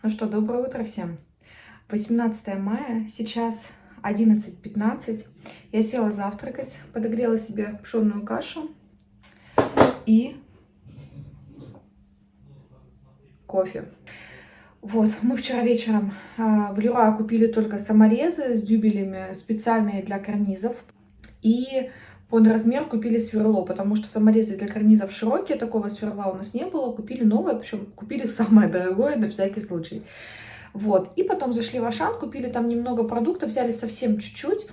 Ну что, доброе утро всем. 18 мая, сейчас 11:15. Я села завтракать, подогрела себе пшенную кашу и кофе. Вот, мы вчера вечером в Леруа купили только саморезы с дюбелями специальные для карнизов. И под размер купили сверло, потому что саморезы для карнизов широкие, такого сверла у нас не было. Купили новое, причем купили самое дорогое на всякий случай. Вот. И потом зашли в Ашан, купили там немного продуктов, взяли совсем чуть-чуть.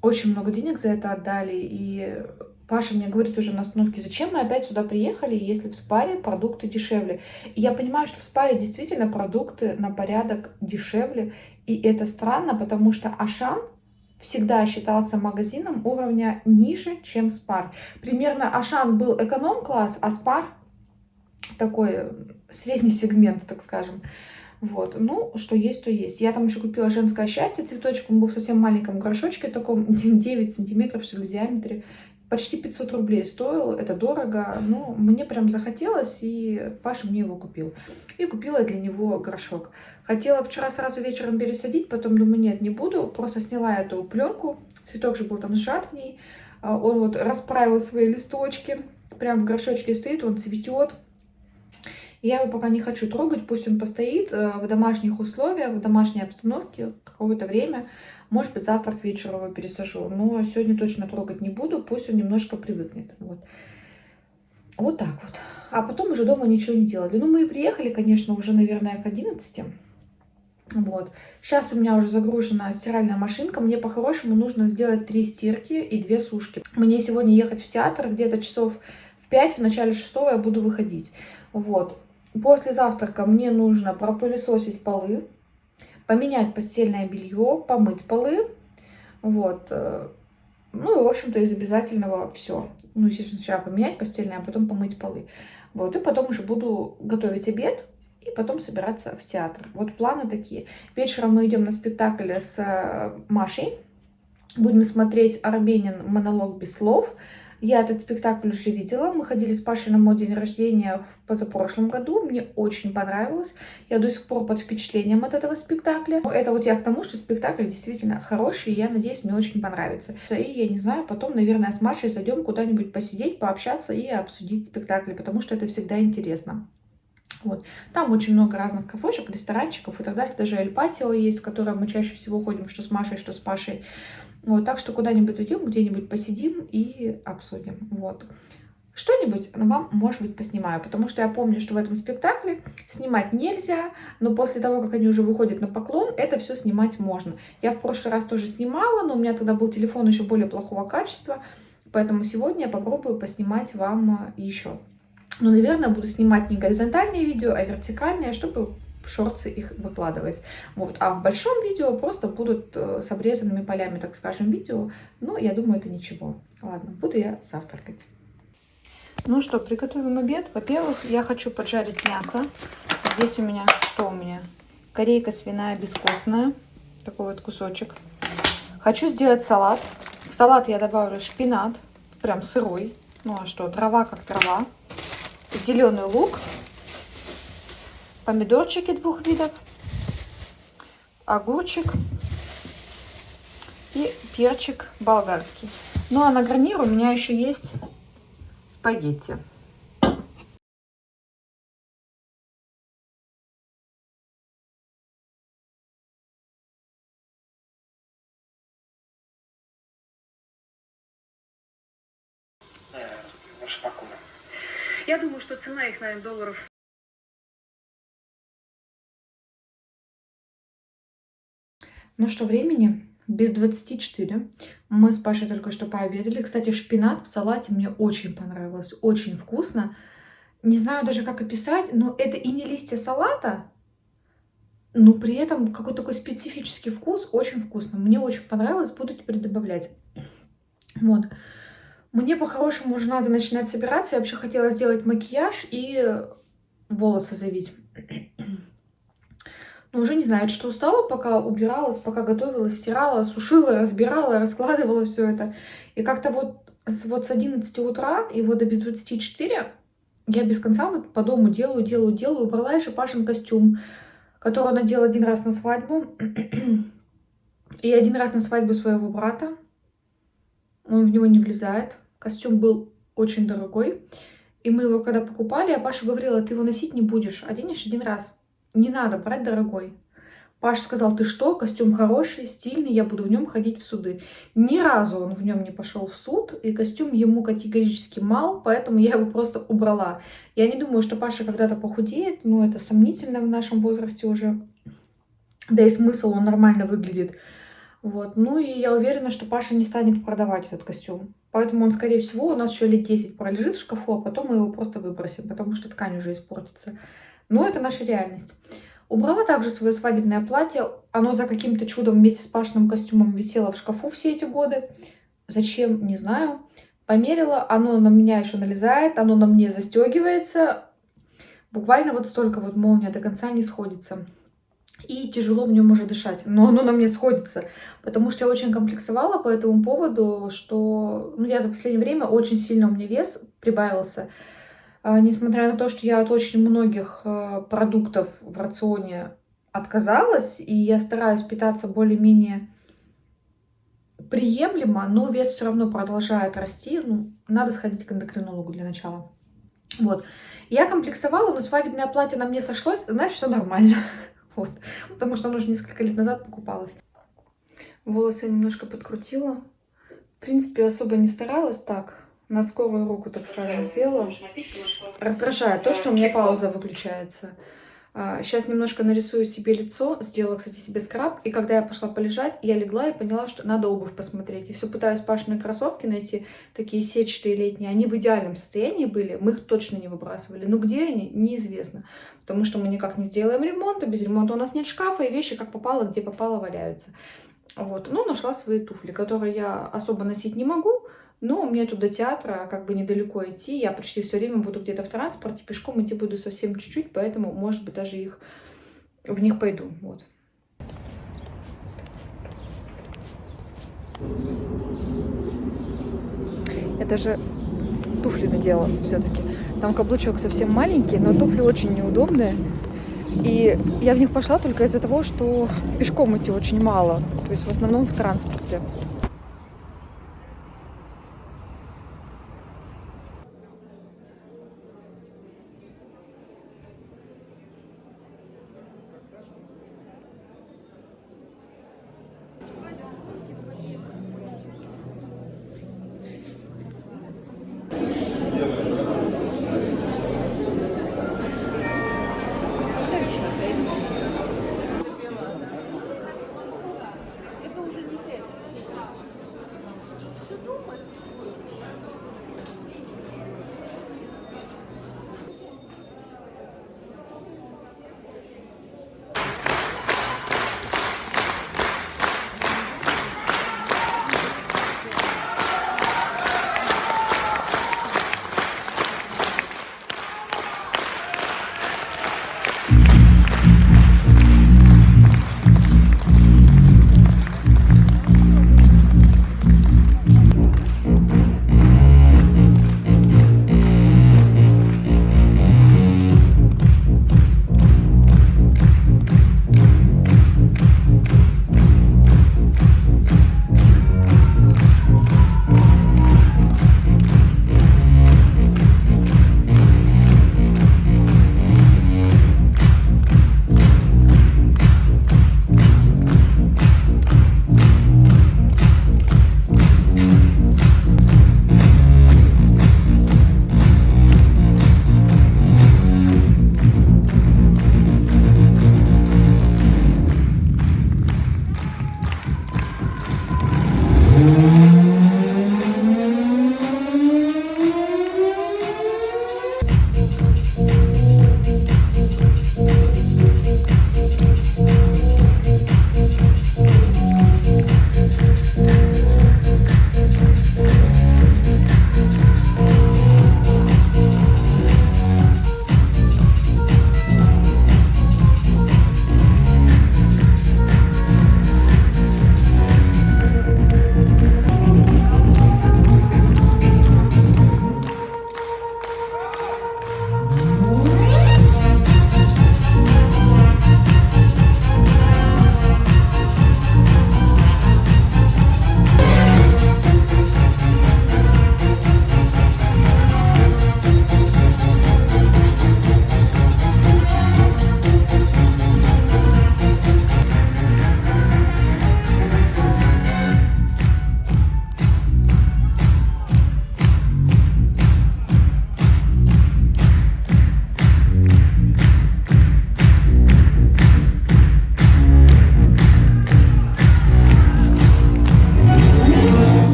Очень много денег за это отдали. И Паша мне говорит уже на остановке, зачем мы опять сюда приехали, если в Спаре продукты дешевле. И я понимаю, что в Спаре действительно продукты на порядок дешевле. И это странно, потому что Ашан всегда считался магазином уровня ниже, чем Спар. Примерно Ашан был эконом-класс, а Спар такой средний сегмент, так скажем. Вот, ну, что есть, то есть. Я там еще купила женское счастье, цветочек, он был в совсем маленьком горшочке, таком 9 сантиметров, что ли, в диаметре. Почти 500 рублей стоил, это дорого, но мне прям захотелось, и Паша мне его купил. И купила для него горшок. Хотела вчера сразу вечером пересадить, потом думаю, нет, не буду, просто сняла эту пленку, цветок же был там сжат в ней, он вот расправил свои листочки, прям в горшочке стоит, он цветет. Я его пока не хочу трогать, пусть он постоит в домашних условиях, в домашней обстановке какое-то время. Может быть, завтра к вечеру его пересажу, но сегодня точно трогать не буду, пусть он немножко привыкнет. Вот так вот. А потом уже дома ничего не делали. Ну, мы и приехали, конечно, уже, наверное, к 11. Вот. Сейчас у меня уже загружена стиральная машинка. Мне по-хорошему нужно сделать 3 стирки и 2 сушки. Мне сегодня ехать в театр, где-то часов в 5, в начале 6 я буду выходить. Вот. После завтрака мне нужно пропылесосить полы, поменять постельное белье, помыть полы. Вот. Ну и, в общем-то, из обязательного все. Ну, естественно, сначала поменять постельное, а потом помыть полы. Вот. И потом уже буду готовить обед и потом собираться в театр. Вот планы такие. Вечером мы идем на спектакль с Машей. Будем смотреть «Арбенин. Монолог без слов». Я этот спектакль уже видела. Мы ходили с Пашей на мой день рождения в позапрошлом году. Мне очень понравилось. Я до сих пор под впечатлением от этого спектакля. Это вот я к тому, что спектакль действительно хороший. И я надеюсь, мне очень понравится. И я не знаю, потом, наверное, с Машей зайдем куда-нибудь посидеть, пообщаться и обсудить спектакль, потому что это всегда интересно. Вот. Там очень много разных кафешек, ресторанчиков и так далее. Даже Эль Патио есть, в которое мы чаще всего ходим, что с Машей, что с Пашей. Вот, так что куда-нибудь зайдем, где-нибудь посидим и обсудим. Вот. Что-нибудь вам, может быть, поснимаю, потому что я помню, что в этом спектакле снимать нельзя, но после того, как они уже выходят на поклон, это все снимать можно. Я в прошлый раз тоже снимала, но у меня тогда был телефон еще более плохого качества, поэтому сегодня я попробую поснимать вам еще. Но, наверное, буду снимать не горизонтальные видео, а вертикальные, чтобы в шорты их выкладывать. Вот. А в большом видео просто будут с обрезанными полями, так скажем, видео. Но я думаю, это ничего. Ладно, буду я завтракать. Ну что, приготовим обед. Во-первых, я хочу поджарить мясо. Здесь у меня, что у меня? Корейка свиная бескостная. Такой вот кусочек. Хочу сделать салат. В салат я добавлю шпинат, прям сырой. Ну а что, трава как трава. Зеленый лук, помидорчики 2 видов, огурчик и перчик болгарский. Ну а на гарнир у меня еще есть спагетти. Я думаю, что цена их, наверное, долларов. Ну что, времени без 24. Мы с Пашей только что пообедали. Кстати, шпинат в салате мне очень понравилось. Очень вкусно. Не знаю даже, как описать, но это и не листья салата, но при этом какой-то такой специфический вкус. Очень вкусно. Мне очень понравилось. Буду теперь добавлять. Вот. Мне по-хорошему уже надо начинать собираться. Я вообще хотела сделать макияж и волосы завить. Но уже не знаю, что устала, пока убиралась, пока готовилась, стирала, сушила, разбирала, раскладывала все это. И как-то вот с 11 утра и вот до без 24 я без конца вот по дому делаю. Убрала еще Пашин костюм. которую он надел один раз на свадьбу и один раз на свадьбу своего брата. Он в него не влезает. Костюм был очень дорогой. И мы его когда покупали, я Пашу говорила: ты его носить не будешь, оденешь один раз. Не надо брать дорогой. Паша сказал: ты что, костюм хороший, стильный, я буду в нем ходить в суды. Ни разу он в нем не пошел в суд, и костюм ему категорически мал, поэтому я его просто убрала. Я не думаю, что Паша когда-то похудеет, но это сомнительно в нашем возрасте уже. Да и смысл, он нормально выглядит. Вот. Ну и я уверена, что Паша не станет продавать этот костюм. Поэтому он, скорее всего, у нас еще лет 10 пролежит в шкафу, а потом мы его просто выбросим, потому что ткань уже испортится. Но это наша реальность. Убрала также свое свадебное платье. Оно за каким-то чудом вместе с Пашиным костюмом висело в шкафу все эти годы. Зачем? Не знаю. Померила. Оно на меня еще налезает, оно на мне застегивается. Буквально вот столько вот молния до конца не сходится. И тяжело в нем уже дышать. Но оно на мне сходится. Потому что я очень комплексовала по этому поводу, что я за последнее время очень сильно, у меня вес прибавился. Несмотря на то, что я от очень многих продуктов в рационе отказалась, и я стараюсь питаться более-менее приемлемо, но вес все равно продолжает расти. Надо сходить к эндокринологу для начала. Вот. Я комплексовала, но свадебное платье на мне сошлось, значит, все нормально. Вот. Потому что оно уже несколько лет назад покупалось. Волосы я немножко подкрутила. В принципе, особо не старалась так. На скорую руку, так скажем, сделала. Раздражает то, что у меня пауза выключается. Сейчас немножко нарисую себе лицо. Сделала, кстати, себе скраб. И когда я пошла полежать, я легла и поняла, что надо обувь посмотреть. И все пытаюсь Пашины кроссовки найти, такие сетчатые летние. Они в идеальном состоянии были. Мы их точно не выбрасывали. Но где они, неизвестно. Потому что мы никак не сделаем ремонт. А без ремонта у нас нет шкафа. И вещи как попало, где попало, валяются. Вот. Нашла свои туфли, которые я особо носить не могу. Но мне тут до театра как бы недалеко идти. Я почти все время буду где-то в транспорте. Пешком идти буду совсем чуть-чуть, поэтому, может быть, даже в них пойду. Вот. Я даже туфли надела все-таки. Там каблучок совсем маленький, но туфли очень неудобные. И я в них пошла только из-за того, что пешком идти очень мало. То есть в основном в транспорте.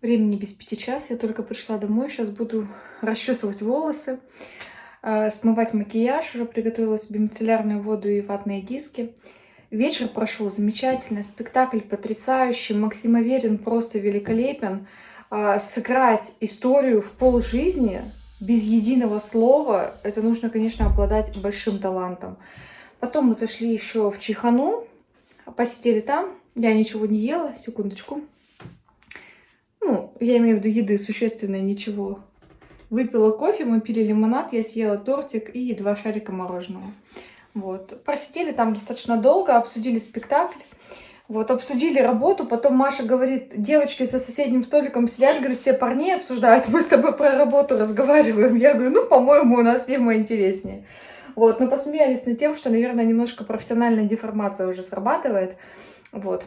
Времени без 5 час, я только пришла домой, сейчас буду расчесывать волосы, смывать макияж, уже приготовила себе мицеллярную воду и ватные диски. Вечер прошел замечательно, спектакль потрясающий, Максим Аверин просто великолепен. Сыграть историю в полжизни без единого слова, это нужно, конечно, обладать большим талантом. Потом мы зашли еще в Чайхану, посидели там, я ничего не ела, секундочку. Ну, я имею в виду еды существенной ничего. Выпила кофе, мы пили лимонад, я съела тортик и 2 шарика мороженого. Вот. Просидели там достаточно долго, обсудили спектакль, вот, обсудили работу. Потом Маша говорит, девочки за соседним столиком сидят, говорит, все парней обсуждают, мы с тобой про работу разговариваем. Я говорю, ну, по-моему, у нас тема интереснее. Вот, но посмеялись над тем, что, наверное, немножко профессиональная деформация уже срабатывает. Вот.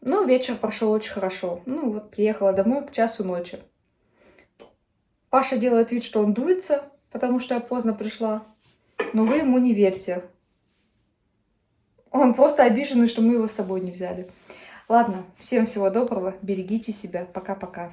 Ну, вечер прошел очень хорошо. Ну, вот приехала домой к часу ночи. Паша делает вид, что он дуется, потому что я поздно пришла. Но вы ему не верьте. Он просто обиженный, что мы его с собой не взяли. Ладно, всем всего доброго, берегите себя. Пока-пока.